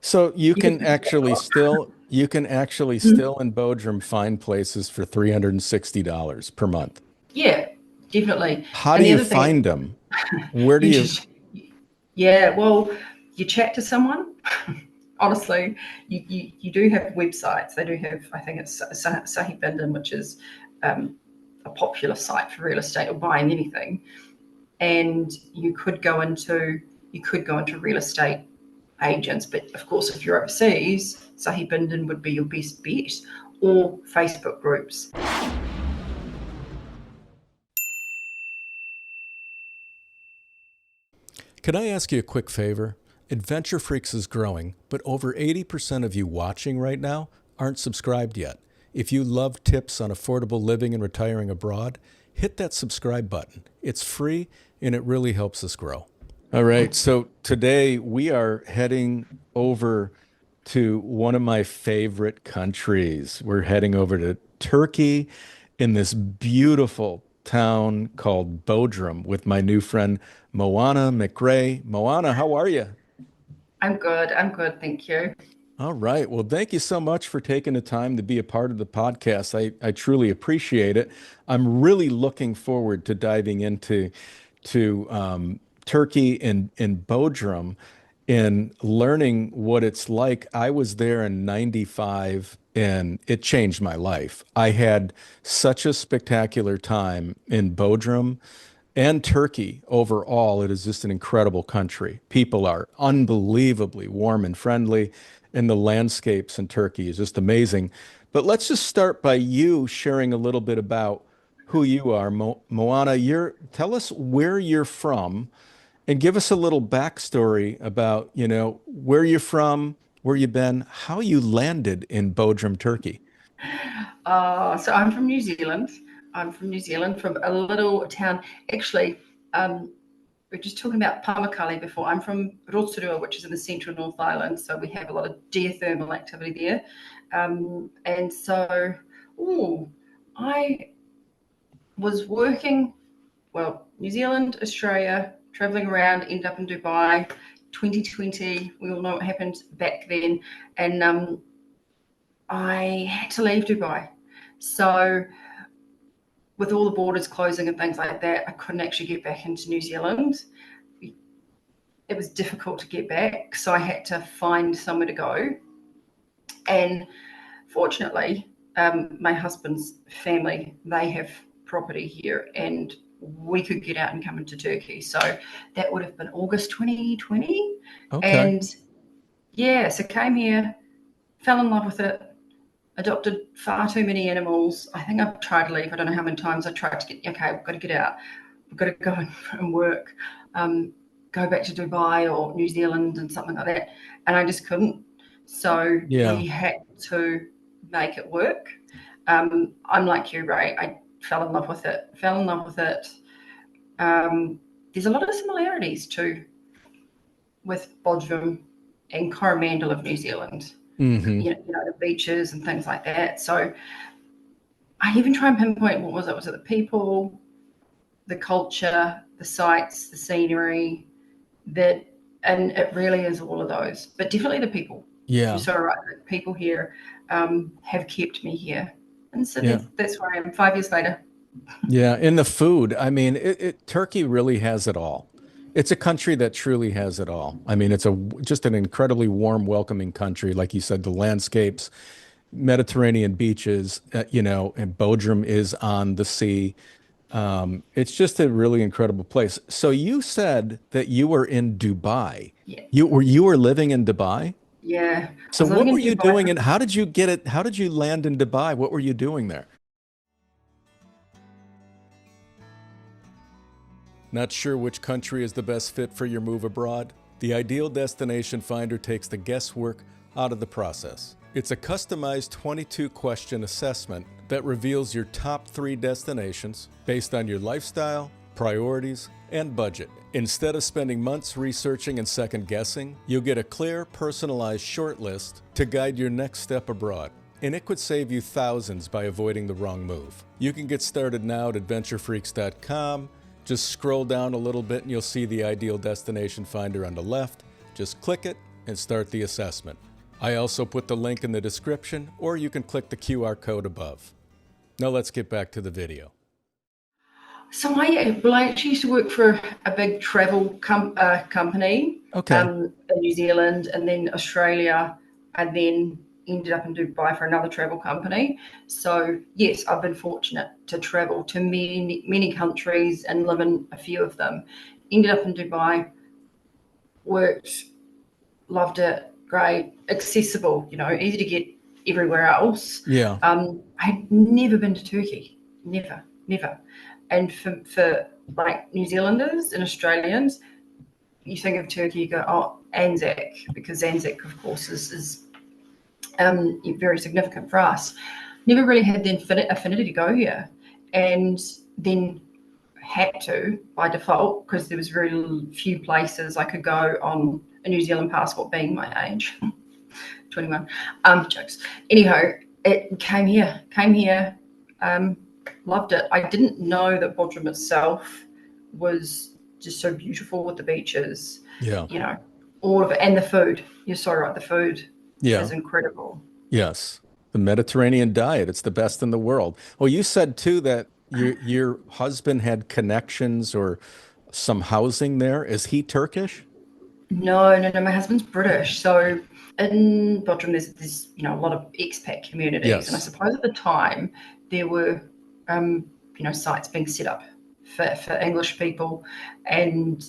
So You can finish that off. you can actually Mhm. still in Bodrum find places for $360 per month. Yeah, definitely. How do And the you other thing find them? Where do you you just, yeah, well, you chat to someone. Honestly, you do have websites. They do have, I think it's Sahib Bindan, which is um, a popular site for real estate or buying anything. And you could go into real estate agents, but of course, if you're overseas, Sahib Bindan would be your best bet, or Facebook groups. Can I ask you a quick favor? Adventure Freaks is growing, but over 80% of you watching right now aren't subscribed yet. If you love tips on affordable living and retiring abroad, hit that subscribe button. It's free and it really helps us grow. All right, so today we are heading over to one of my favorite countries. We're heading over to Turkey in this beautiful town called Bodrum with my new friend Moana McRae. Moana, how are you? I'm good. I'm good. Thank you. All right. Well, thank you so much for taking the time to be a part of the podcast. I truly appreciate it. I'm really looking forward to diving into Turkey and Bodrum and learning what it's like. I was there in 95 and it changed my life. I had such a spectacular time in Bodrum and Turkey overall. It is just an incredible country. People are unbelievably warm and friendly, and the landscapes in Turkey is just amazing. But let's just start by you sharing a little bit about who you are. Moana, tell us where you're from and give us a little backstory about, where you're from, where you've been, how you landed in Bodrum, Turkey. So I'm from New Zealand. I'm from New Zealand, from a little town. Actually, we are just talking about Pamukkale before. I'm from Rotorua, which is in the central North Island. So we have a lot of geothermal activity there. And so, ooh, I was working, well, New Zealand, Australia, traveling around, ended up in Dubai. 2020, we all know what happened back then. And I had to leave Dubai. So, with all the borders closing and things like that, I couldn't actually get back into New Zealand. It was difficult to get back, so I had to find somewhere to go. And fortunately, my husband's family, they have property here, and we could get out and come into Turkey. So that would have been August 2020. Okay. And yeah, so came here, fell in love with it, adopted far too many animals. I think I've tried to leave. I don't know how many times I tried to get, okay, we've got to get out. We've got to go and work, go back to Dubai or New Zealand and something like that. And I just couldn't. So Yeah. we had to make it work. I'm like you, Ray. I fell in love with it. There's a lot of similarities too with Bodrum and Coromandel of New Zealand. Hmm. The beaches and things like that. So I even try and pinpoint what was it? Was it the people, the culture, the sights, the scenery, that, and it really is all of those. But definitely the people. You're Yeah. so right. The people here have kept me here, and so Yeah. that's where I am. 5 years later. Yeah, and the food. I mean, Turkey really has it all. It's a country that truly has it all. I mean, it's just an incredibly warm, welcoming country. Like you said, the landscapes, Mediterranean beaches, and Bodrum is on the sea. It's just a really incredible place. So you said that you were in Dubai. Yeah, You were living in Dubai? yeah. I So was living what in were you Dubai doing for. and how did you get it? How did you land in Dubai? What were you doing there? Not sure which country is the best fit for your move abroad? The Ideal Destination Finder takes the guesswork out of the process. It's a customized 22-question assessment that reveals your top 3 destinations based on your lifestyle, priorities, and budget. Instead of spending months researching and second guessing, you'll get a clear, personalized shortlist to guide your next step abroad. And it could save you thousands by avoiding the wrong move. You can get started now at adventurefreaks.com. Just scroll down a little bit and you'll see the Ideal Destination Finder on the left. Just click it and start the assessment. I also put the link in the description, or you can click the QR code above. Now let's get back to the video. So I actually used to work for a big travel company Okay. in New Zealand and then Australia, and then ended up in Dubai for another travel company. So yes, I've been fortunate to travel to many countries and live in a few of them. Ended up in Dubai, worked, loved it, great, accessible, easy to get everywhere else. Yeah. I had never been to Turkey, never. And for like New Zealanders and Australians, you think of Turkey, you go, oh, Anzac, because Anzac, of course, is very significant for us. Never really had the affinity to go here, and then had to by default because there was very few places I could go on a New Zealand passport, being my age, 21. Jokes. Anyhow, it came here, loved it. I didn't know that Bodrum itself was just so beautiful with the beaches, Yeah. all of it, and the food. You're so right, the food Yeah. is incredible. Yes. The Mediterranean diet, it's the best in the world. Well, you said too that your husband had connections or some housing there. Is he Turkish? No, no, no. My husband's British, so in Bodrum there's a lot of expat communities, and I Yes. suppose at the time there were sites being set up for English people, and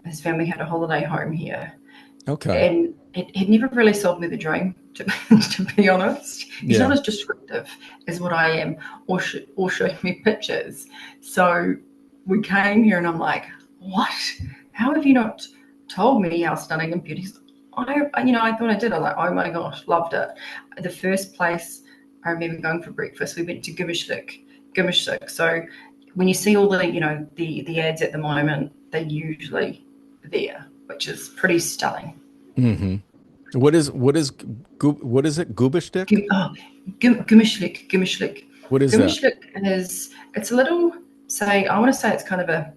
his family had a holiday home here, Okay. and it never really sold me the dream, to, to be honest. He's not Yeah. as descriptive as what I am, or showing me pictures. So we came here, and I'm like, what? How have you not told me how stunning and beautiful? I thought I did. I was like, oh my gosh, loved it. The first place I remember going for breakfast, we went to Gimishlik. So when you see all the ads at the moment, they're usually there, which is pretty stunning. Hmm. What is it? Gubishtik? Gumishlik. What is that? Gumishlik it's a little, I want to say it's kind of a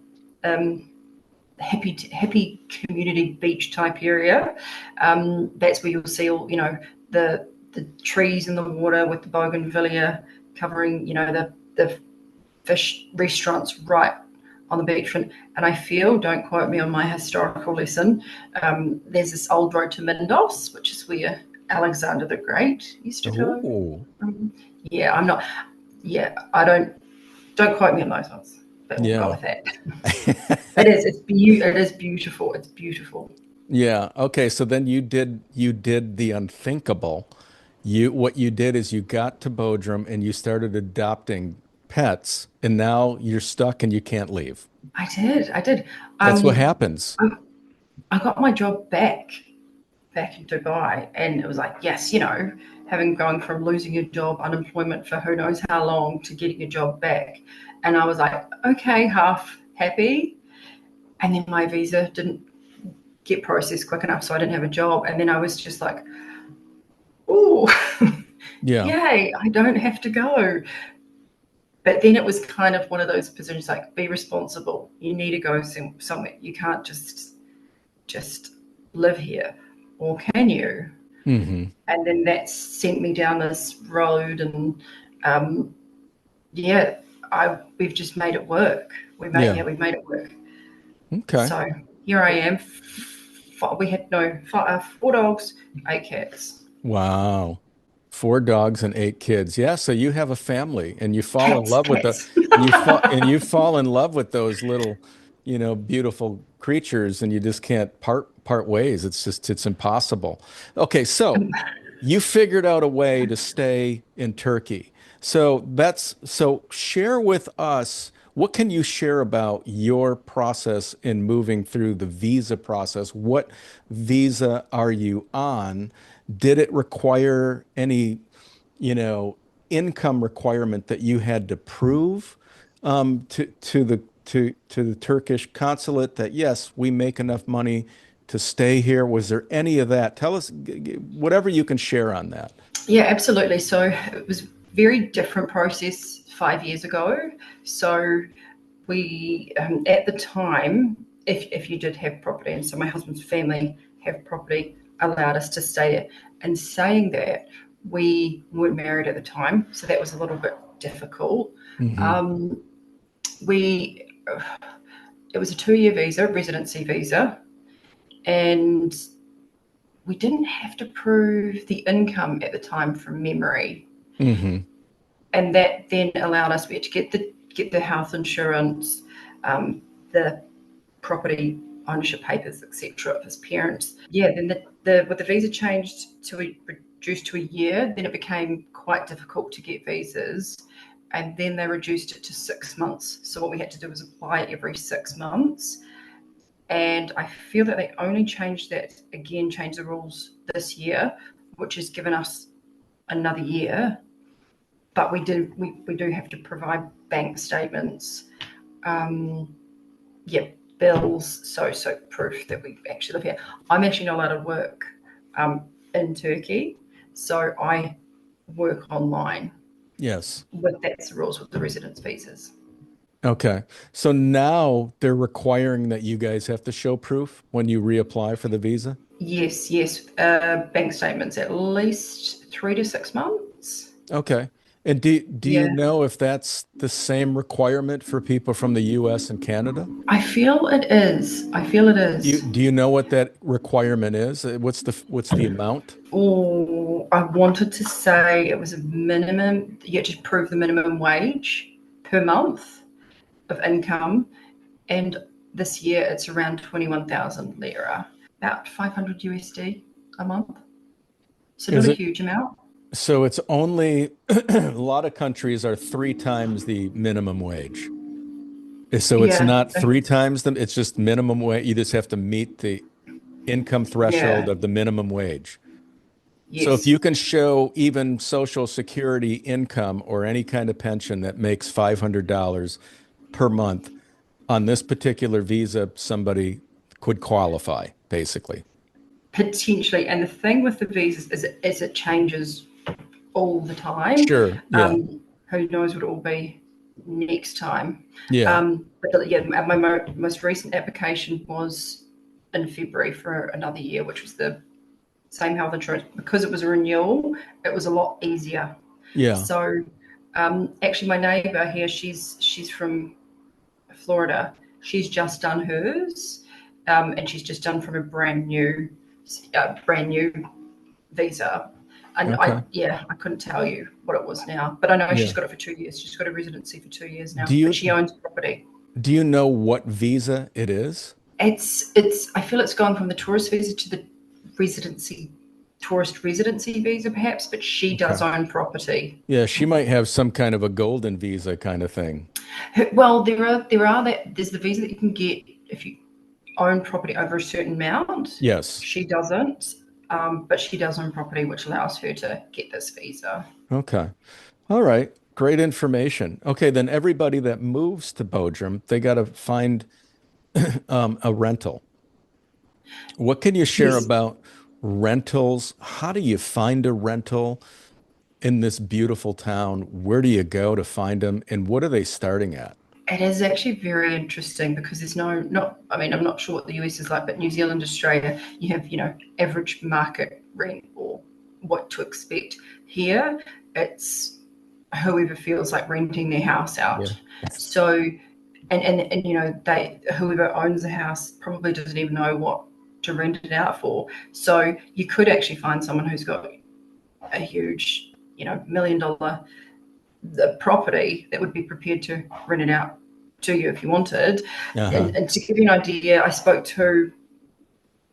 happy community beach type area. That's where you'll see all the trees in the water with the bougainvillea covering the fish restaurants right on the beachfront. And I feel, don't quote me on my historical lesson, there's this old road to Mindos, which is where Alexander the Great used to go. Oh, Yeah, I'm not. Yeah, I don't quote me on those ones, but we'll go yeah. with that. It is beautiful. It's beautiful. Yeah. Okay. So then you did the unthinkable. What you did is you got to Bodrum and you started adopting pets, and now you're stuck and you can't leave. I did. That's what Um, happens. I, I got my job back in Dubai, and it was like, yes, having gone from losing your job, unemployment for who knows how long, to getting a job back, and I was like, okay, half happy, and then my visa didn't get processed quick enough, so I didn't have a job, and then I was just like, oh, Yeah. yay, I don't have to go. But then it was kind of one of those positions like, be responsible. You need to go somewhere. You can't just live here, or can you? Hmm. And then that sent me down this road, and um, yeah, we've just made it work. Yeah. We've made it work. Okay. So here I am. We had no 4 dogs, 8 cats. Wow. Four dogs and eight kids. Yeah, so you have a family and you fall in Cats, love with the cats. you fall in love with those little, beautiful creatures, and you just can't part ways. It's impossible. Okay, so you figured out a way to stay in Turkey. So share with us, what can you share about your process in moving through the visa process? What visa are you on? Did it require any, you know, income requirement that you had to prove to the Turkish consulate that yes, we make enough money to stay here? Was there any of that? Tell us whatever you can share on that. Yeah, absolutely. So it was very different process 5 years ago. So we, at the time, if you did have property, and so my husband's family have property allowed us to stay there. And saying that, we weren't married at the time, so that was a little bit difficult. Hmm. Um, we it was a 2-year visa, residency visa, and we didn't have to prove the income at the time from memory, Hmm. and that then allowed us to get the health insurance, the property ownership papers, etc. of his parents. Yeah, then with the visa changed to reduced to a year, then it became quite difficult to get visas, and then they reduced it to 6 months. So what we had to do was apply every 6 months. And I feel that they only changed the rules this year, which has given us another year. But we do have to provide bank statements, um, yeah, bills, so proof that we actually live here. I'm actually not allowed to work in Turkey, so I work online. Yes. That's the rules with the residence visas. Okay. So now they're requiring that you guys have to show proof when you reapply for the visa? Yes, yes. Bank statements at least 3 to 6 months. Okay. And do you Yeah, know if that's the same requirement for people from the US and Canada? I feel it is. I feel it is. Do you know what that requirement is? What's the amount? Or I wanted to say it was a minimum. You had to prove the minimum wage per month of income, and this year it's around 21,000 lira, about 500 USD a month. So not Is a it huge amount. so it's only a lot of countries are three times the minimum wage. So it's Yeah, not three times them, it's just minimum wage. You just have to meet the income threshold yeah, of the minimum wage. So if yes. you can show even Social Security income or any kind of pension that makes $500 per month on this particular visa, somebody could qualify, basically. Potentially. And the thing with the visas is it changes all the time. Sure. Yeah. Who knows what it will be next time? Yeah. But yeah, my most recent application was in February for another year, which was the same health insurance. Because it was a renewal, it was a lot easier. Yeah. So actually, my neighbour here, she's from Florida. She's just done hers, and she's just done from a brand new visa. And Okay. I couldn't tell you what it was now, but I know she's Yeah. got it for 2 years. She's got a residency for 2 years Do now, but you she owns property. do you know what visa it is? It's. I feel it's gone from the tourist visa to the residency, tourist residency visa, perhaps. But she does Okay. own property. Yeah, she might have some kind of a golden visa kind of thing. Well, there's the visa that you can get if you own property over a certain amount. Yes. She doesn't, but she does own property, which allows her to get this visa. Okay. All right. Great information. Okay, then everybody that moves to Bodrum, they got to find a rental. What can you share Yes, about rentals? How do you find a rental in this beautiful town? Where do you go to find them? And what are they starting at? it is actually very interesting because there's not. I mean, I'm not sure what the US is like, but New Zealand, Australia, you have average market rent or what to expect. Here, it's whoever feels like renting their house Yeah. out. So, and they whoever owns the house probably doesn't even know what to rent it out for. So you could actually find someone who's got a huge, $1 million the property that would be prepared to rent it out to you if you wanted. Uh-huh. And to give you an idea, I spoke to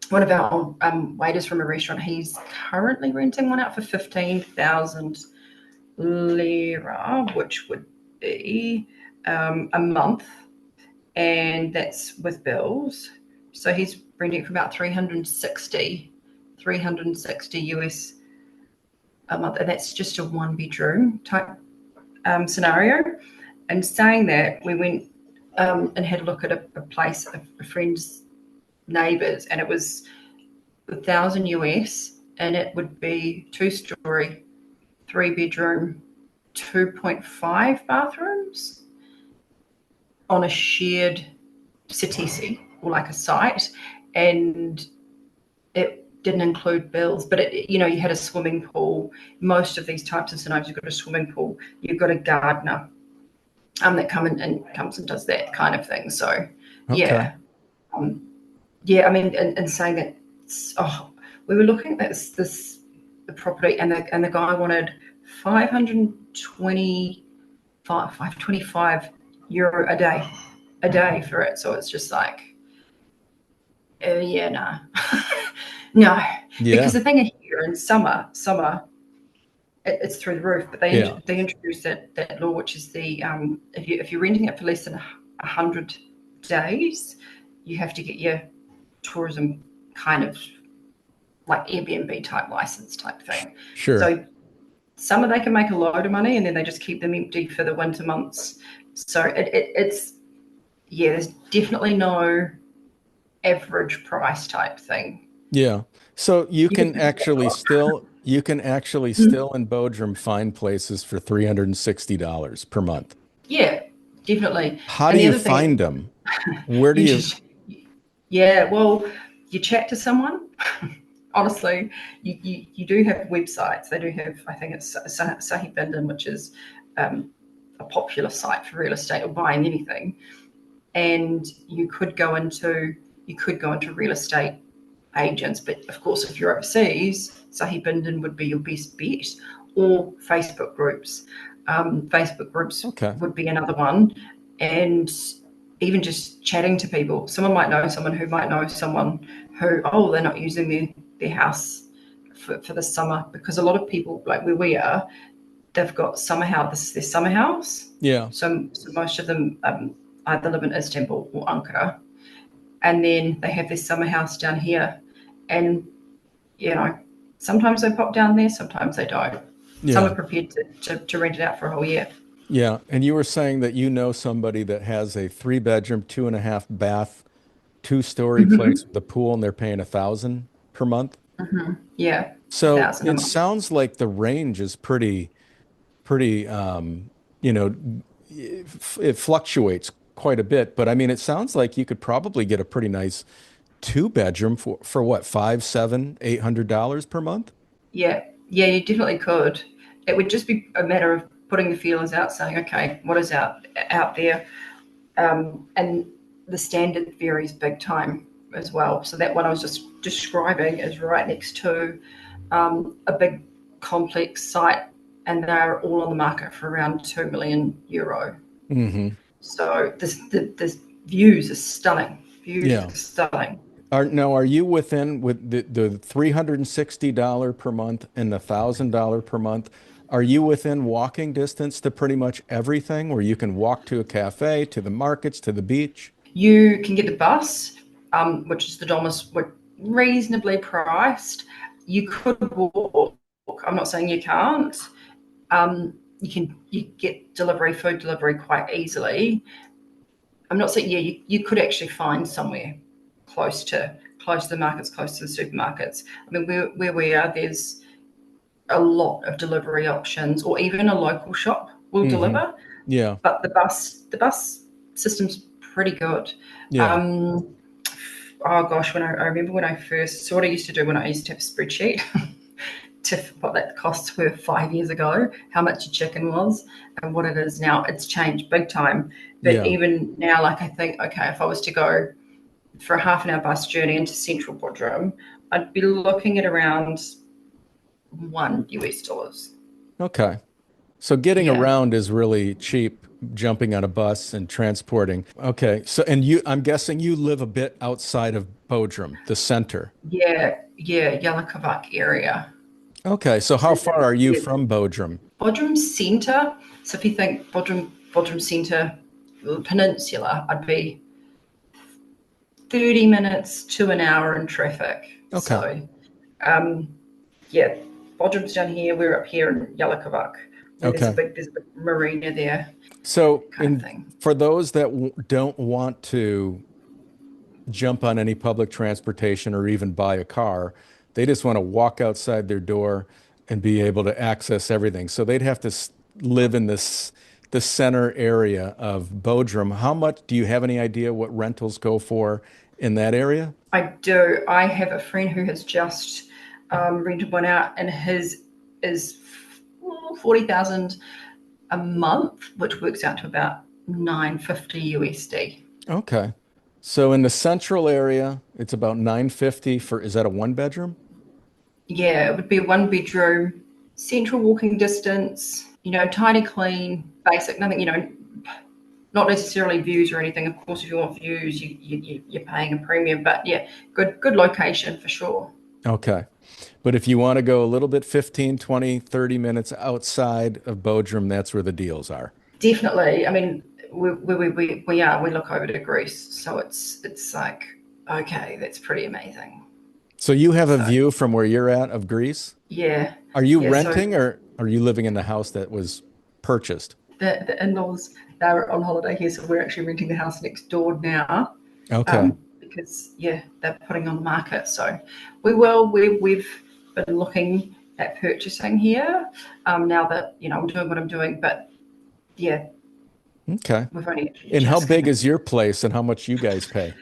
one of our waiters from a restaurant. He's currently renting one out for 15,000 lira, which would be a month, and that's with bills. So he's renting for about 360 US a month, and that's just a one bedroom type scenario. And saying that, we went and had a look at a place, a friend's neighbours, and it was 1,000 US, and it would be 2-story, 3 bedroom, 2.5 bathrooms on a shared city or like a site, and it didn't include bills, but you had a swimming pool. Most of these types of scenarios, you've got a swimming pool, you've got a gardener, that comes and does that kind of thing. So, Okay. yeah, um, yeah. I mean, and saying that, oh, we were looking at this the property, and the guy wanted 525 euro a day for it. So it's just like, oh yeah, no, no, because Yeah. the thing is here in summer it's through the roof. But Yeah. they introduced that law, which is the if you're renting it for less than 100 days, you have to get your tourism kind of like Airbnb type license type thing. Sure. So summer they can make a load of money, and then they just keep them empty for the winter months. So it's yeah, there's definitely no average price type thing. Yeah. So You can you can actually Mhm. still in Bodrum find places for $360 per month. Yeah, definitely. How do And the you other thing is find them? Where do you you just yeah, well, you chat to someone. Honestly, you do have websites. They do have, I think it's Sahib Bindan, which is um, a popular site for real estate or buying anything. And you could go into real estate agents, but of course, if you're overseas, Sahib Bindan would be your best bet, or Facebook groups. Facebook groups Okay. would be another one, and even just chatting to people. Someone might know someone who might know someone who, oh, they're not using their house for the summer, because a lot of people like where we are, they've got summer house. This is their summer house. Yeah. So most of them either live in Istanbul or Ankara, and then they have their summer house down here. And you know, sometimes they pop down there, sometimes they don't. Some Yeah. are prepared to rent it out for a whole year. Yeah. And you were saying that you know somebody that has a three-bedroom, two and a half bath, two-story place Mm-hmm. with a pool, and they're paying 1,000 per month. Mm-hmm. Yeah, a So thousand a it month. sounds like the range is pretty, you know, it fluctuates quite a bit, but I mean, it sounds like you could probably get a pretty nice two bedroom for what, five, seven, $800 per month? Yeah, yeah, you definitely could. It would just be a matter of putting the feelers out, saying, okay, what is out there, and the standard varies big time as well. So that one I was just describing is right next to a big complex site, and they're all on the market for around 2 million euro. Hmm. So this views are stunning. Views Yeah. are stunning. Are you within with the $360 per month and the $1,000 per month? Are you within walking distance to pretty much everything where you can walk to a cafe, to the markets, to the beach? You can get the bus, which is the Domus, reasonably priced. You could walk. I'm not saying you can't. You get food delivery quite easily. I'm not saying, yeah, you could actually find somewhere close to the markets, close to the supermarkets. I mean, where we are, there's a lot of delivery options, or even a local shop will Hmm. deliver. Yeah. But the bus system's pretty good. Yeah. Um, oh gosh, I remember when I first, so what I used to do when I used to have a spreadsheet to what that costs were 5 years ago, how much a chicken was and what it is now. It's changed big time. But Yeah. even now, like I think, okay, if I was to go for a half an hour bus journey into central Bodrum, I'd be looking at around $1. Okay. So getting Yeah. around is really cheap, jumping on a bus and transporting. Okay. So, and I'm guessing you live a bit outside of Bodrum, the center. Yeah, yeah, Yalikavak area. Okay. So how So far are you yeah, from Bodrum? Bodrum Centre. So if you think Bodrum Centre Peninsula, I'd be 30 minutes to an hour in traffic. Okay. So um, yeah, Bodrum's down here. We're up here in Yalikavak, where Okay. there's a big marina there, So, kind of in thing. for those that don't want to jump on any public transportation or even buy a car, they just want to walk outside their door and be able to access everything. So they'd have to live in the center area of Bodrum. How much do you have any idea what rentals go for in that area? I do. I have a friend who has just rented one out, and his is 40,000 a month, which works out to about 950 USD. Okay. So in the central area, it's about 950 for, is that a one bedroom? Yeah, it would be a one bedroom, central walking distance, tidy, clean, basic, nothing, not necessarily views or anything. Of course, if you want views, you're paying a premium, but yeah, good location for sure. Okay. But if you want to go a little bit 15, 20, 30 minutes outside of Bodrum, that's where the deals are. Definitely. I mean, we look over to Greece, so it's like, okay, that's pretty amazing. So you have a So view from where you're at of Greece? yeah, Are you yeah. So renting or are you living in the house that was purchased? the in-laws, they're on holiday here, so we're actually renting the house next door now, Okay. because yeah, they're putting on the market. So we've been looking at purchasing here, now that I'm doing what I'm doing. But yeah, Okay. we've only And how just came big in. is your place and how much you guys pay?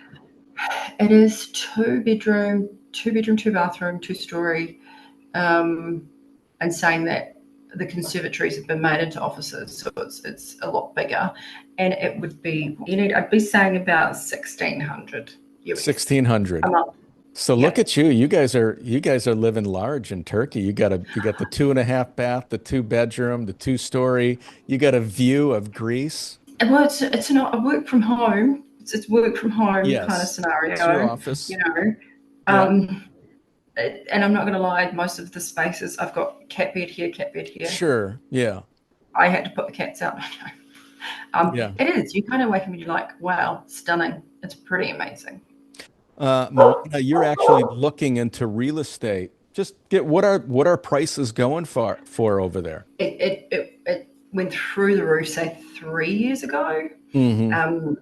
It is two bedroom, two bathroom, two-story, um, and saying that the conservatories have been made into offices, so it's a lot bigger, and it would be I'd be saying about 1,600 US a 1600. month. So look Yeah. at you. You guys are living large in Turkey. You got the 2.5 bath, the two bedroom, the 2 story. You got a view of Greece. Well, it's not a work from home. It's work from home kind of Yes. It's your scenario, office. you know. Yeah. Um, and I'm not going to lie, most of the spaces I've got cat bed here, cat bed here. Sure. Yeah. I had to put the cats out. Yeah. It is. You kind of wake up and you're like, wow, stunning. It's pretty amazing. Moana, you're actually looking into real estate. Just get what are prices going for over there? It went through the roof, say 3 years ago. Hmm. Um,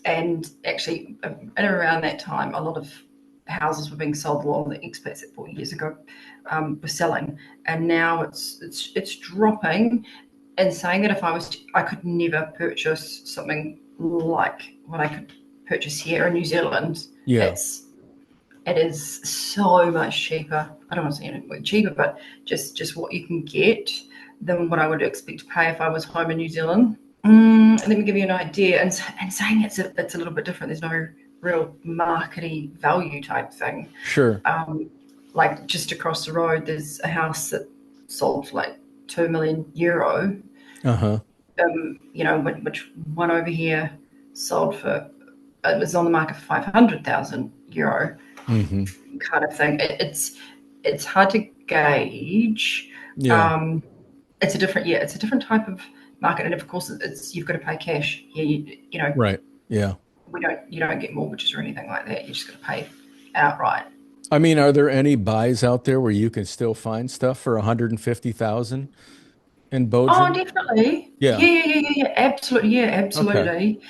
and actually, at around that time, a lot of houses were being sold. A lot of the expats that 4 years ago were selling, and now it's dropping. And saying that I could never purchase something like what I could purchase here in New Zealand. Yeah. It's it is so much cheaper. I don't want to say anything cheaper, but just what you can get than what I would expect to pay if I was home in New Zealand. Let me give you an idea. And saying it's a little bit different. There's no real marketing value type thing. Sure. Um, like just across the road, there's a house that sold for like 2 million euro. Uh-huh. Which one over here sold for, it was on the market for 500,000 euro, Hmm. kind of thing. It's hard to gauge. Yeah. Um, it's a different type of market, and of course, it's you've got to pay cash. Yeah, Right. Yeah. you don't get mortgages or anything like that. You just got to pay outright. I mean, are there any buys out there where you can still find stuff for 150,000 in Oh, Bodrum? definitely. Yeah. Yeah. Absolutely. Yeah, Okay. absolutely.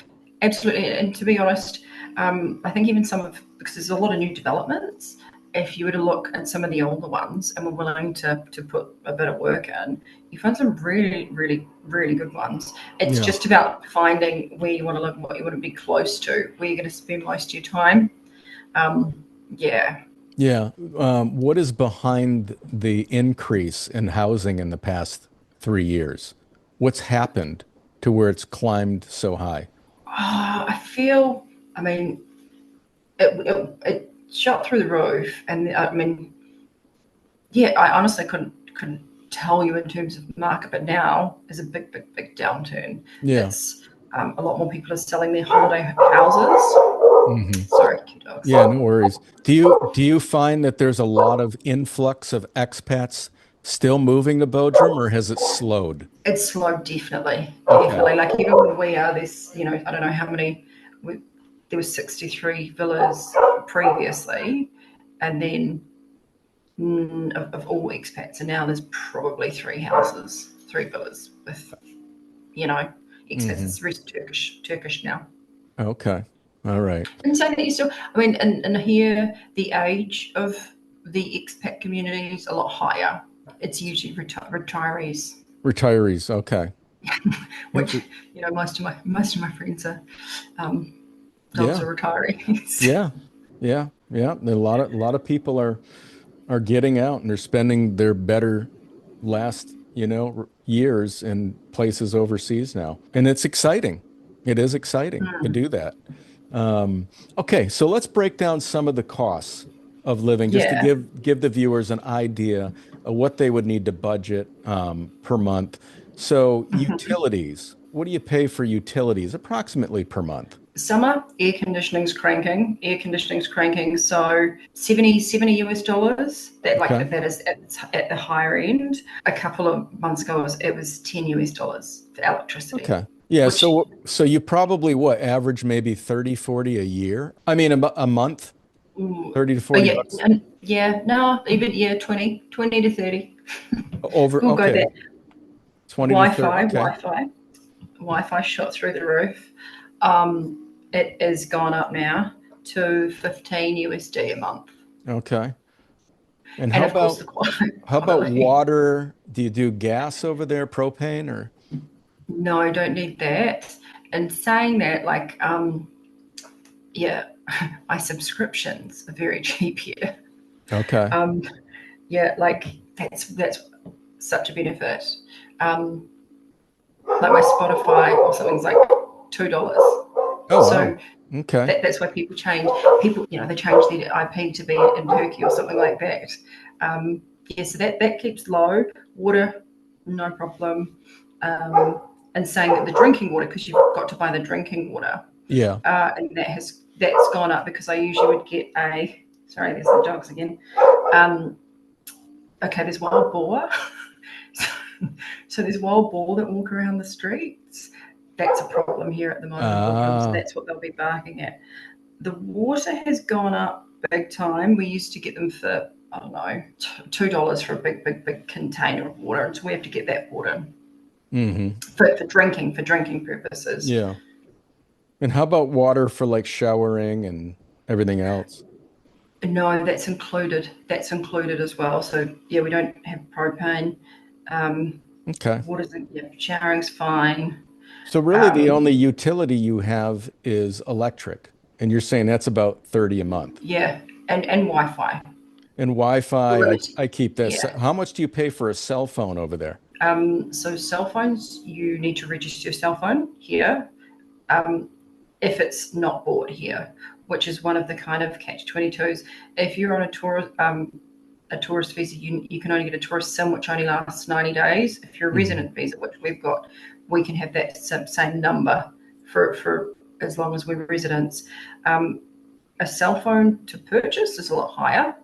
And to be honest, I think even some of, because there's a lot of new developments. If you were to look at some of the older ones and were willing to put a bit of work in, you find some really good ones. It's Yeah. just about finding where you want to live and what you want to be close to, where you're going to spend most of your time. Yeah. Yeah. What is behind the increase in housing in the past 3 years? What's happened to where it's climbed so high? I feel, I mean, it shot through the roof, and I mean, yeah, I honestly couldn't tell you in terms of market, but now there's a big downturn. Yeah. It's a lot more people are selling their holiday houses. Hmm. Sorry, two dogs. Yeah, no worries. Do you find that there's a lot of influx of expats still moving to Bodrum, or has it slowed? It's slow, definitely, Okay. definitely. Like even when we are this, I don't know how many. There was 63 villas previously, and then of all expats, and now there's probably three villas with you know expats. Hmm. It's very Turkish now. Okay. All right. And so that you still, I mean, and here the age of the expat community is a lot higher. It's usually retirees, Retirees. Okay. which Inter most of my friends are. Um, Dogs Yeah. are retirees. Yeah. Yeah. Yeah. A lot of people are getting out and they're spending their better last, years in places overseas now. And it's exciting. It is exciting to do that. Um, okay, so let's break down some of the costs of living just to Yeah. give the viewers an idea of what they would need to budget per month. So utilities, what do you pay for utilities approximately per month? Summer, air conditioning's cranking. So 70 US dollars. That like Okay. that is at the higher end. A couple of months ago, it was 10 US dollars for electricity, Okay. Yeah, which so you probably what average maybe 30, 40 a year? I mean a month, ooh, 30 to oh 40 yeah, bucks yeah, no, even yeah, 20 to 30. over We'll go okay, there. 20 to 30. Wi-Fi, Okay. Wi-Fi, Wi-Fi shot through the roof. It has gone up now to 15 USD a month, Okay. And and how of course about the how about quality. water? Do you do gas over there, propane or? No, don't need that. And saying that, like, yeah, my subscriptions are very cheap here. Okay. Um, yeah, like that's such a benefit. Um, like my Spotify or something's like $2. Oh So wow. Okay. that's why people change. People, they change their IP to be in Turkey or something like that. Yeah, so that keeps low. Water, no problem. And saying that the drinking water, because you've got to buy the drinking water, Yeah. and that's gone up because I usually would get a. Sorry, there's the dogs again. Um, okay, there's wild boar. So there's wild boar that walk around the streets. That's a problem here at the moment in Bodrum. So Ah, that's what they'll be barking at. The water has gone up big time. We used to get them for, I don't know, $2 for a big, big, big container of water. And so we have to get that water mm-hmm. for drinking purposes. Yeah. And how about water for like showering and everything else? No, that's included. That's included as well. So yeah, we don't have propane. Um, Okay. water's yeah, showering's fine. So really the Um, only utility you have is electric, and you're saying that's about 30 a month. yeah, and Wi-Fi. And Wi-Fi, I, Limited. I keep this. Yeah. How much do you pay for a cell phone over there? So cell phones, you need to register your cell phone here. Um, if it's not bought here, which is one of the kind of catch-22s. If you're on a tourist visa, you can only get a tourist sim, which only lasts 90 days. If you're a Hmm. resident visa, which we've got, we can have that same number for as long as we're residents. Um, a cell phone to purchase is a lot higher,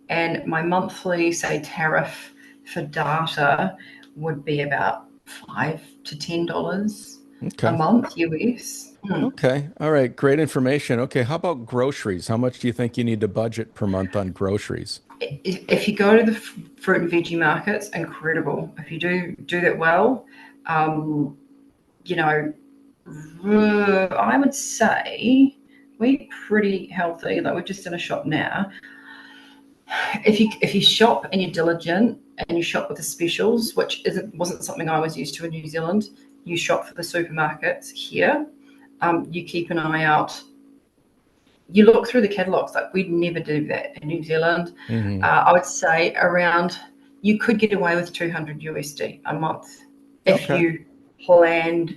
and my monthly, say, tariff for data would be about $5 to $10 a Okay. month US. Okay. All right. Great information. Okay. How about groceries? How much do you think you need to budget per month on groceries? If you go to the fruit and veggie markets, incredible. If you do that well, um, you know, I would say we're pretty healthy. Like we're just in a shop now. If you shop and you're diligent and you shop with the specials, which wasn't something I was used to in New Zealand, you shop for the supermarkets here. You keep an eye out. You look through the catalogs. Like we'd never do that in New Zealand. Hmm. I would say around you could get away with 200 USD a month if Okay. you planned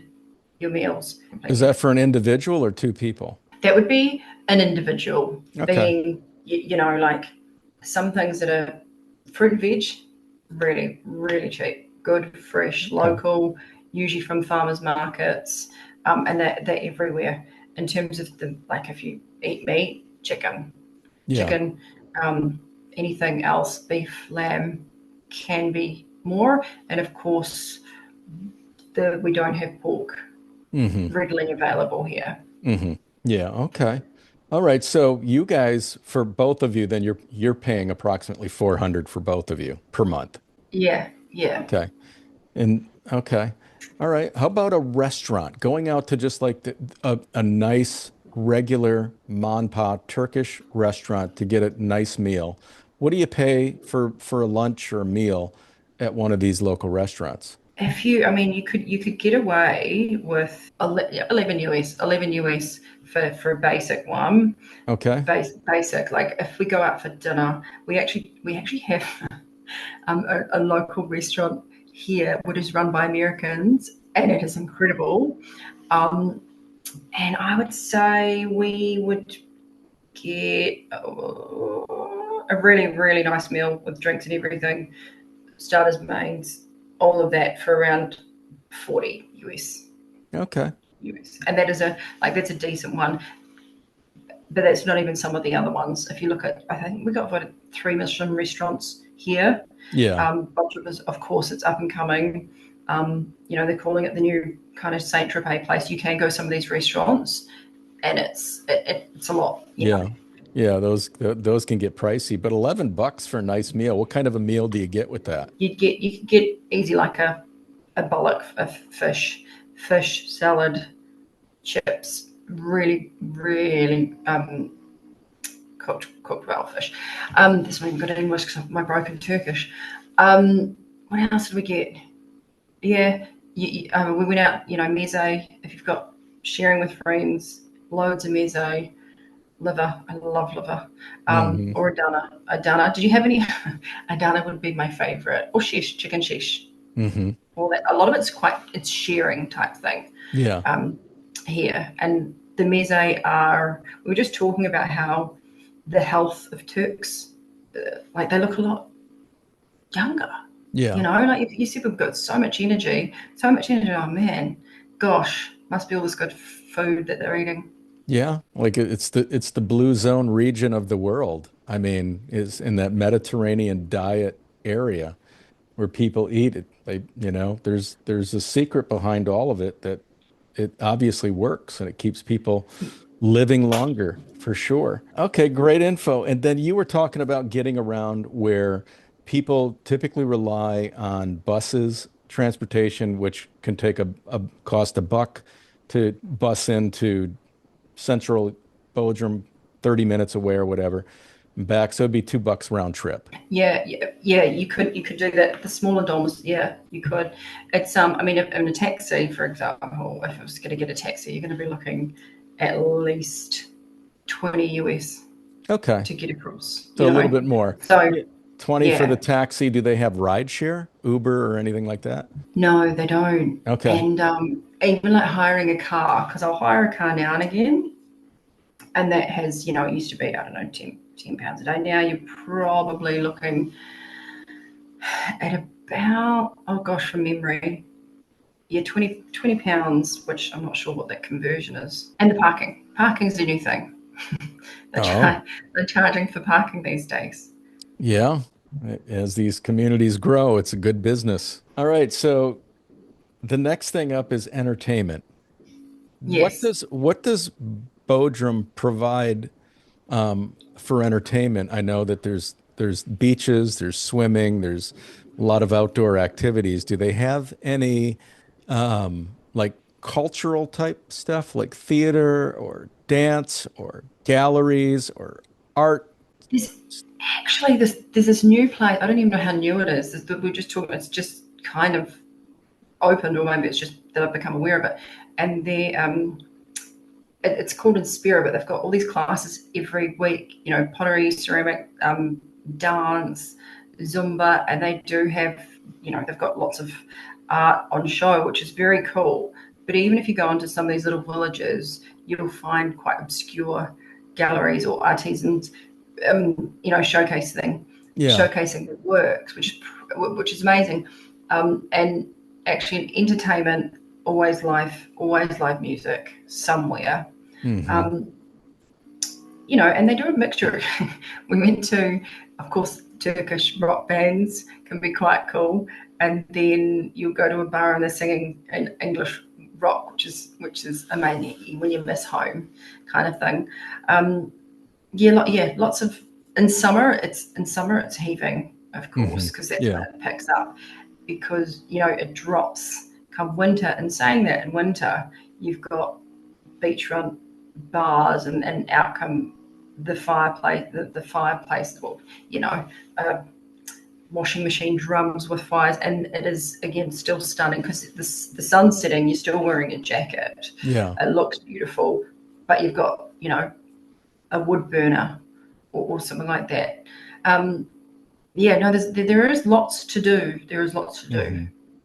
your meals Is completely. that for an individual or two people? That would be an individual Okay. being, like some things that are fruit and veg, really, really cheap, good, fresh, Okay. local, usually from farmers markets, and they're everywhere. In terms of like if you eat meat, Yeah. chicken, um, anything else, beef, lamb, can be more, and of course, we don't have pork Hmm. readily available here. Hmm. Yeah. Okay. All right. So you guys, for both of you, then you're paying approximately 400 for both of you per month. Yeah, yeah. Okay. And okay. All right. How about a restaurant? Going out to just like a nice regular Monpa Turkish restaurant to get a nice meal. What do you pay for a lunch or a meal at one of these local restaurants? if you, I mean, you could get away with 11 US, 11 US for a basic one. Okay. Basic. Like if we go out for dinner, we actually have a local restaurant here, which is run by Americans, and it is incredible. Um, and I would say we would get a really, really nice meal with drinks and everything, starters, mains, all of that for around 40 US. Okay. US. And that is that's a decent one, but that's not even some of the other ones. If you look at, I think we got voted 3 Michelin restaurants here. Yeah. Bodrum is, of course, it's up and coming. They're calling it the new kind of Saint Tropez place. You can go some of these restaurants, and it's a lot. Yeah. Yeah, those can get pricey, but $11 for a nice meal. What kind of a meal do you get with that? You could get easy like a bullock of fish salad, chips, really really cooked well fish. That's not even good English because of my broken Turkish. What else did we get? Yeah, we went out. Meze. If you've got sharing with friends, loads of meze. Liver, I love liver. Hmm. Or a dana. Did you have any? A dana would be my favorite. Or shish, chicken shish. Hmm. All that. A lot of it's sharing type thing Yeah. um, here. And the meze are. We were just talking about how the health of Turks, like they look a lot younger. Yeah. Like you see people got so much energy, so much energy. Oh man, gosh, must be all this good food that they're eating. Yeah. Like it's the blue zone region of the world. I mean, is in that Mediterranean diet area where people eat it. There's a secret behind all of it that it obviously works and it keeps people living longer for sure. Okay, great info. And then you were talking about getting around where people typically rely on buses, transportation, which can take a cost $1 to bus into central Bodrum, 30 minutes away or whatever, and back. So it'd be $2 round trip. Yeah, yeah, yeah. You could do that. The smaller dorms, yeah, you could. It's I mean, if, in a taxi, for example, if I was going to get a taxi, you're going to be looking at least 20 US Okay. to get across. So a little bit more. So Yeah. 20 for the yeah, taxi. Do they have ride share, Uber or anything like that? no, they don't. Okay. And even like hiring a car, because I'll hire a car now and again, and that has, it used to be, I don't know, £10 a day. Now you're probably looking at about, oh gosh, from memory, yeah, 20 pounds, which I'm not sure what that conversion is. And the parking. Parking's the new thing. they're, Oh, try, they're charging for parking these days. yeah. As these communities grow, it's a good business. All right. So the next thing up is entertainment. Yes. What does Bodrum provide for entertainment? I know that there's beaches, there's swimming, there's a lot of outdoor activities. Do they have any like cultural type stuff like theater or dance or galleries or art? There's there's this new place. I don't even know how new it is. We're just talking. It's just kind of opened, or maybe it's just that I've become aware of it. And it's called Inspira, but they've got all these classes every week. Pottery, ceramic, dance, Zumba, and they do have. They've got lots of art on show, which is very cool. But even if you go into some of these little villages, you'll find quite obscure galleries or artisans, showcasing Yeah. showcasing their works, which is amazing. And actually, in entertainment, always live music somewhere. Hmm. Um, and they do a mixture. We went to, of course, Turkish rock bands can be quite cool, and then you'll go to a bar and they're singing in English rock, which is amazing when you miss home, kind of thing. Um, yeah, lots of in summer it's heaving, of Hmm. course, because that's when Yeah. it picks up. Because it drops come winter. And saying that, in winter you've got beachfront bars, and outcome the fireplace, well, a washing machine drums with fires, and it is again still stunning because the sun's setting. You're still wearing a jacket. Yeah. It looks beautiful, but you've got a wood burner or something like that. Um, yeah, no, there is lots to do. There is lots to do. Hmm.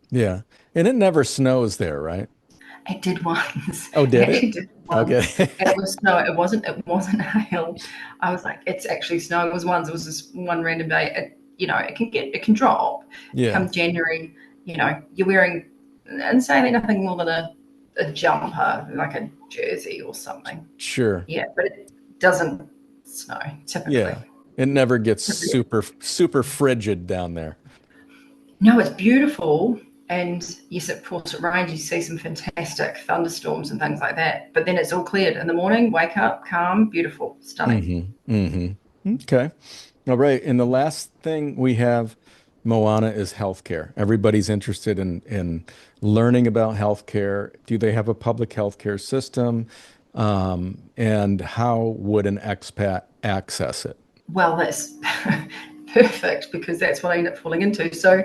Yeah. And it never snows there, right? It did once. Oh, It did it? actually did Okay. once. And it was snow. It wasn't hail. I was like, it's actually snow. It was once. It was just one random day. It can drop. Yeah, Come January, you're wearing insanely nothing more than a jumper, like a jersey or something. sure. Yeah, but it doesn't snow typically. Yeah. It never gets super, super frigid down there. No, it's beautiful. And yes, of course, it rains. You see some fantastic thunderstorms and things like that. But then it's all cleared in the morning. Wake up, calm, beautiful, stunning. Okay. All right. And the last thing we have, Moana, is healthcare. Everybody's interested in learning about healthcare. Do they have a public healthcare system? And how would an expat access it? Well, that's perfect because that's what I end up falling into. So,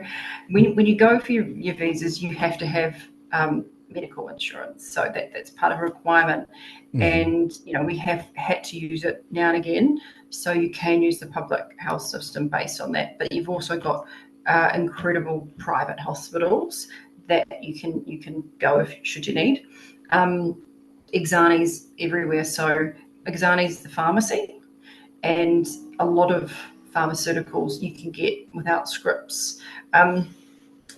when you go for your visas, you have to have medical insurance. So that's part of a requirement. Hmm. And we have had to use it now and again. So you can use the public health system based on that. But you've also got incredible private hospitals that you can go if should you need. Um, Exani's everywhere. So Exani's the pharmacy, and a lot of pharmaceuticals you can get without scripts. Um,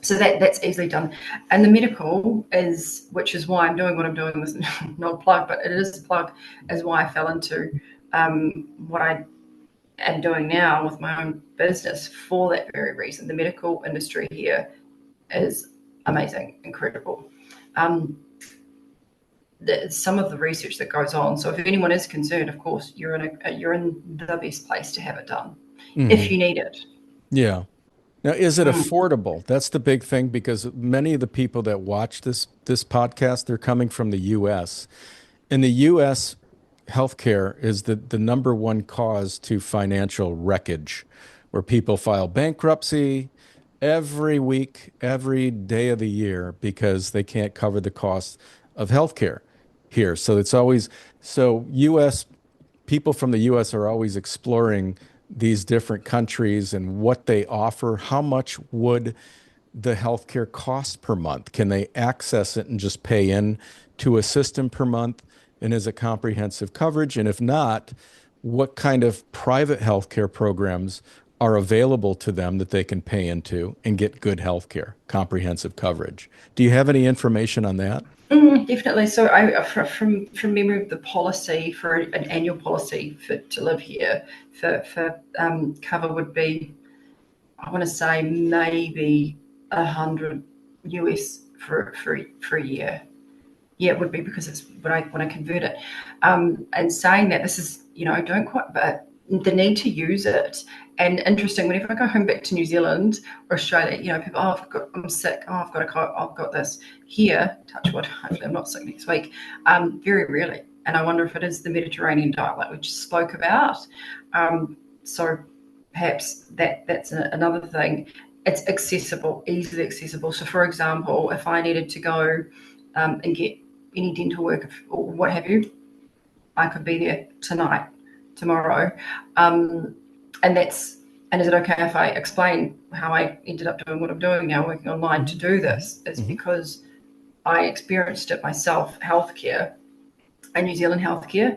so that's easily done. And the medical is, which is why I'm doing what I'm doing. This not a plug, but it is a plug, is why I fell into what I am doing now with my own business for that very reason. The medical industry here is amazing, incredible. Um, some of the research that goes on. So if anyone is concerned, of course, you're in the best place to have it done if Hmm. you need it. Yeah. Now, is it Mm. affordable? That's the big thing because many of the people that watch this podcast, they're coming from the US. In the US, healthcare is the number one cause to financial wreckage, where people file bankruptcy every week, every day of the year because they can't cover the cost of healthcare here. So it's always so US people from the US are always exploring these different countries and what they offer. How much would the healthcare cost per month? Can they access it and just pay in to a system per month? And is it comprehensive coverage? And if not, what kind of private healthcare programs are available to them that they can pay into and get good healthcare, comprehensive coverage? Do you have any information on that? Definitely. So from memory of the policy for an annual policy for to live here for cover would be, I want to say maybe 100 US for a year. Yeah, it would be because it's when I convert it. And saying that, this is, don't quite, but the need to use it. And interesting, whenever I go home back to New Zealand or Australia, people, oh, I'm sick, oh, I've got a cold, I've got this. Here, touch wood, hopefully I'm not sick next week. Very rarely. And I wonder if it is the Mediterranean diet, like we just spoke about. So perhaps that's another thing. It's accessible, easily accessible. So, for example, if I needed to go and get any dental work or what have you, I could be there tonight, tomorrow. Um, and is it okay if I explain how I ended up doing what I'm doing now, working online to Mhm, do mhm, this? Is mhm. because I experienced it myself, healthcare and New Zealand healthcare.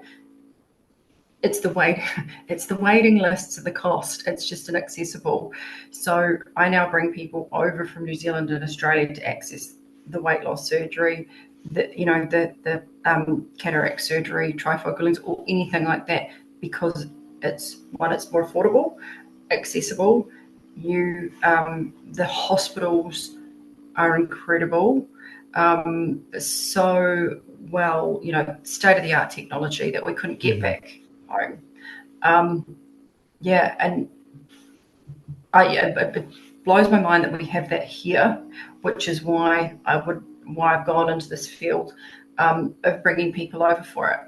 It's the wait, it's the waiting lists, the cost. It's just inaccessible. So I now bring people over from New Zealand and Australia to access the weight loss surgery, the cataract surgery, trifocal lens, or anything like that, because it's more affordable, accessible. The hospitals are incredible. So well, state of the art technology that we couldn't get Mhm. back home. Um, yeah, and it blows my mind that we have that here, which is why I've gone into this field of bringing people over for it.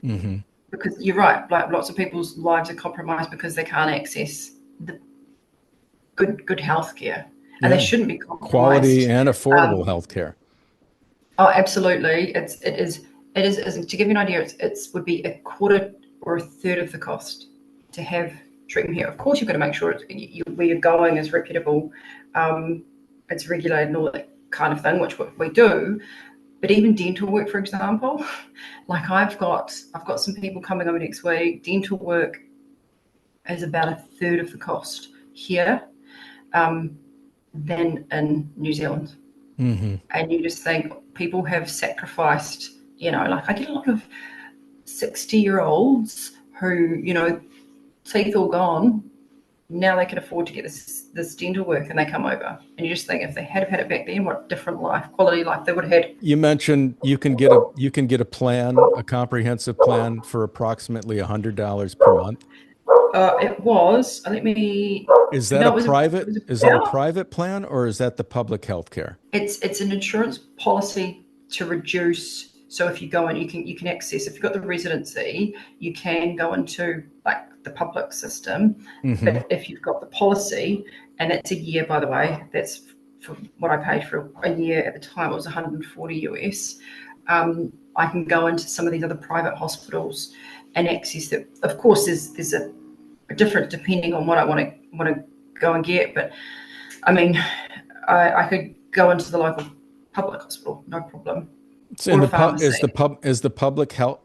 Mhm. Because you're right, like lots of people's lives are compromised because they can't access the good healthcare, and they Yeah. shouldn't be Quality compromised. and affordable Um, healthcare. oh, absolutely. To give you an idea, it's would be a quarter or a third of the cost to have treatment here. Of course, you've got to make sure where you're going is reputable, um, it's regulated and all that kind of thing, which we do. But even dental work, for example, like I've got some people coming over next week. Dental work is about a third of the cost here, um, than in New Zealand. Hmm. And you just think people have sacrificed, like I get a lot of 60-year-olds who, teeth all gone. Now they can afford to get this dental work and they come over. And you just think if they had have had it back then, what different quality life they would have had. You mentioned you can get a plan, a comprehensive plan for approximately $100 per month. It was, let me, Is that no, a it private was is that a about, private plan or is that the public health care? it's an insurance policy to reduce. So if you go in, you can access. If you've got the residency, you can go into like the public system. Hmm. But if you've got the policy, and that's a year, by the way, that's for what I paid for a year at the time. It was 140 US. I can go into some of these other private hospitals and access that. Of course, there's a difference depending on what I want to go and get. But I mean, I could go into the local public hospital, no problem, It's in or a the pub is the pharmacy. pub is the public health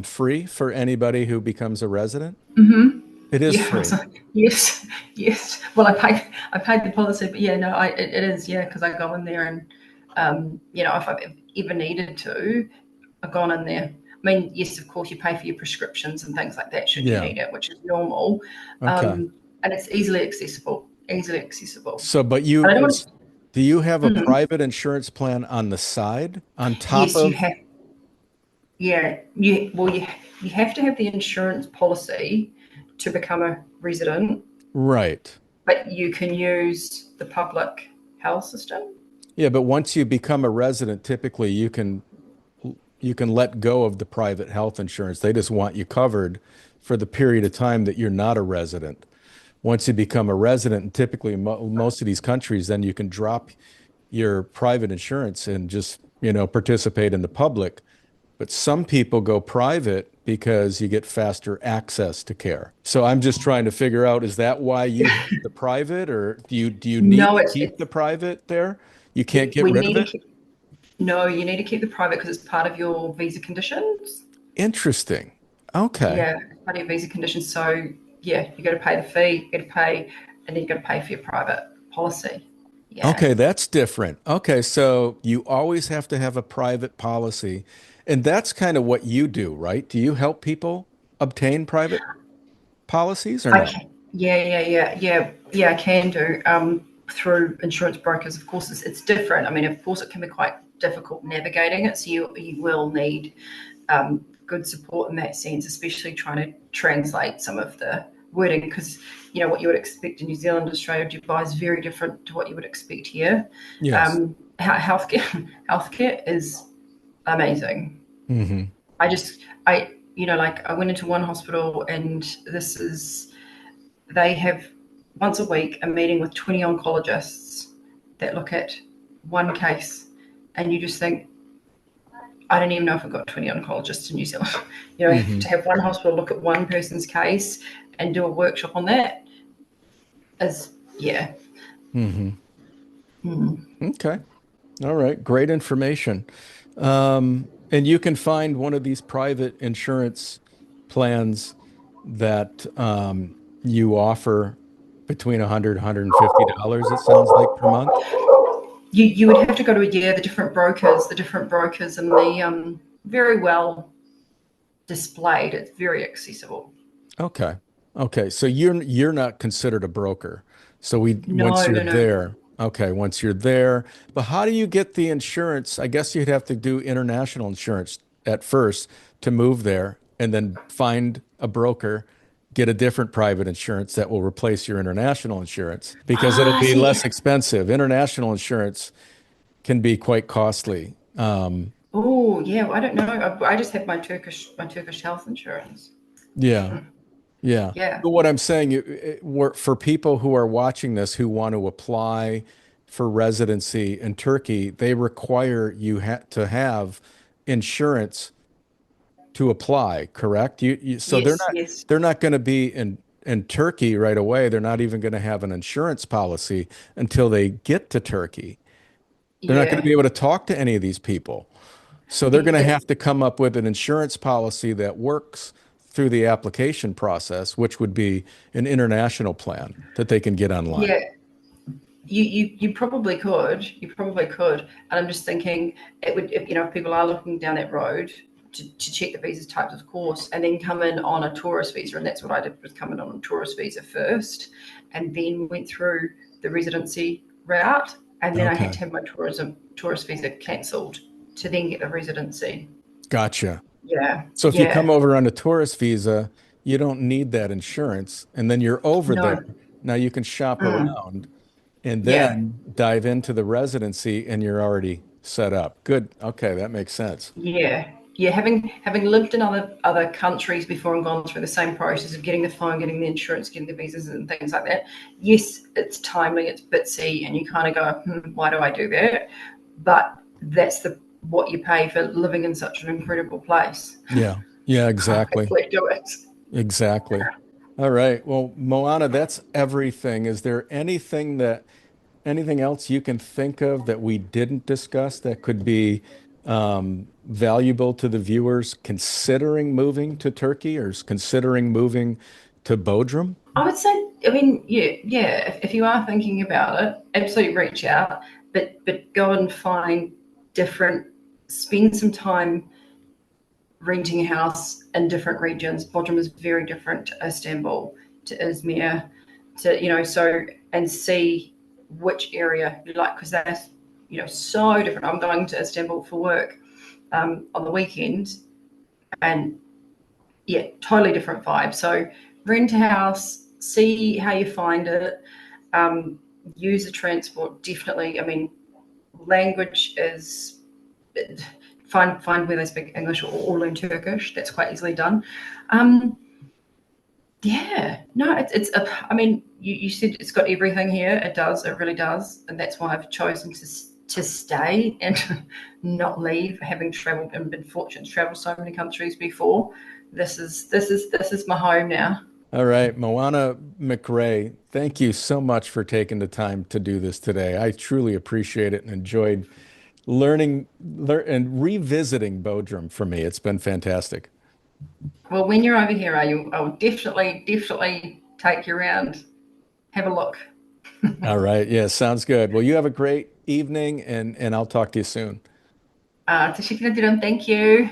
free for anybody who becomes a resident? Mm-hmm. It is Yeah, I was free. like, yes, yes. Well, I paid the policy, but yeah, no, it is, yeah, because I go in there and, if I've ever needed to, I've gone in there. I mean, yes, of course, you pay for your prescriptions and things like that should you Yeah. need it, which is normal, Okay. and it's easily accessible, easily accessible. So, but But I don't want do you have to. a private insurance plan on the side on top Yes, you of? have. Yeah, you have to have the insurance policy to become a resident, Right. but you can use the public health system. Yeah, but once you become a resident, typically you can let go of the private health insurance. They just want you covered for the period of time that you're not a resident. Once you become a resident, and typically in most of these countries, then you can drop your private insurance and just, participate in the public. But some people go private because you get faster access to care. So I'm just trying to figure out, is that why you have the private, or do you need No, to it's keep the it's private there? You can't we, get we rid need of to it? keep. No, you need to keep the private because it's part of your visa conditions. Interesting. Okay. Yeah, it's part of your visa conditions. So yeah, you got to pay the fee, you got to pay, and then you got to pay for your private policy. Yeah. Okay, that's different. Okay, so you always have to have a private policy. And that's kind of what you do, right? Do you help people obtain private policies or no? Okay. Yeah. I can do through insurance brokers. Of course, it's different. I mean, of course, it can be quite difficult navigating it. So you will need good support in that sense, especially trying to translate some of the wording because what you would expect in New Zealand, Australia, Dubai is very different to what you would expect here. Yes. Healthcare is amazing. Hmm. I just like I went into one hospital and this is they have once a week a meeting with 20 oncologists that look at one case, and you just think, I don't even know if we've got 20 oncologists in New Zealand. Hmm. To have one hospital look at one person's case and do a workshop on that is, yeah. Hmm. Mm. Okay. All right. Great information. And you can find one of these private insurance plans that you offer between 100, $150, it sounds like, per month. You would have to go to the different brokers, and the very well displayed. It's very accessible. Okay. Okay. So you're not considered a broker. So once No, you're no, no. there, okay, once you're there, but how do you get the insurance? I guess you'd have to do international insurance at first to move there and then find a broker, get a different private insurance that will replace your international insurance because it'll be See, less expensive. International insurance can be quite costly. oh yeah, I don't know. I just have my Turkish health insurance. Yeah. Yeah. Yeah. But what I'm saying, for people who are watching this who want to apply for residency in Turkey, they require you ha to have insurance to apply, correct? So Yes, yes. they're not going to be in Turkey right away. They're not even going to have an insurance policy until they get to Turkey. They're not going to Yeah. be able to talk to any of these people. So they're going It, to it, have to come up with an insurance policy that works through the application process, which would be an international plan that they can get online. yeah. You probably could. You probably could. And I'm just thinking it would, if people are looking down that road to check the visa types, of course, and then come in on a tourist visa. And that's what I did, was come in on a tourist visa first and then went through the residency route. And then I had Okay. to have my tourist visa cancelled to then get the residency. Gotcha. Yeah. So if you come Yeah. over on a tourist visa, you don't need that insurance, and then you're over there. No. Now you can shop Mm. around and Yeah. then dive into the residency and you're already set up. Good. Okay, that makes sense. Yeah, yeah. Having lived in other countries before and gone through the same process of getting the phone, getting the insurance, getting the visas and things like that. Yes, it's timely, it's bitsy, and you kind of go, why do I do that? But that's the what you pay for living in such an incredible place. Yeah. Yeah, exactly. Hopefully, do it. Exactly. All right. Well, Moana, that's everything. Is there anything else you can think of that we didn't discuss that could be valuable to the viewers considering moving to Turkey or considering moving to Bodrum? I would say, I mean, yeah, yeah. If you are thinking about it, absolutely reach out, but go and find different. Spend some time renting a house in different regions. Bodrum is very different to Istanbul, to Izmir, to so and see which area you like because that's so different. I'm going to Istanbul for work on the weekend, and yeah, totally different vibe. So rent a house, see how you find it. Um, Use the transport definitely. I mean, language is find where they speak English or learn Turkish. That's quite easily done. Um, yeah, no, I mean, you said it's got everything here. It does. It really does, and that's why I've chosen to stay and not leave. Having travelled and been fortunate to travel so many countries before, this is my home now. All right, Moana McRae, thank you so much for taking the time to do this today. I truly appreciate it and enjoyed and revisiting Bodrum for me. It's been fantastic. Well, when you're over here, I will definitely take you around. Have a look. All right. Yeah, sounds good. Well, you have a great evening and I'll talk to you soon. Teşekkür ederim. Thank you.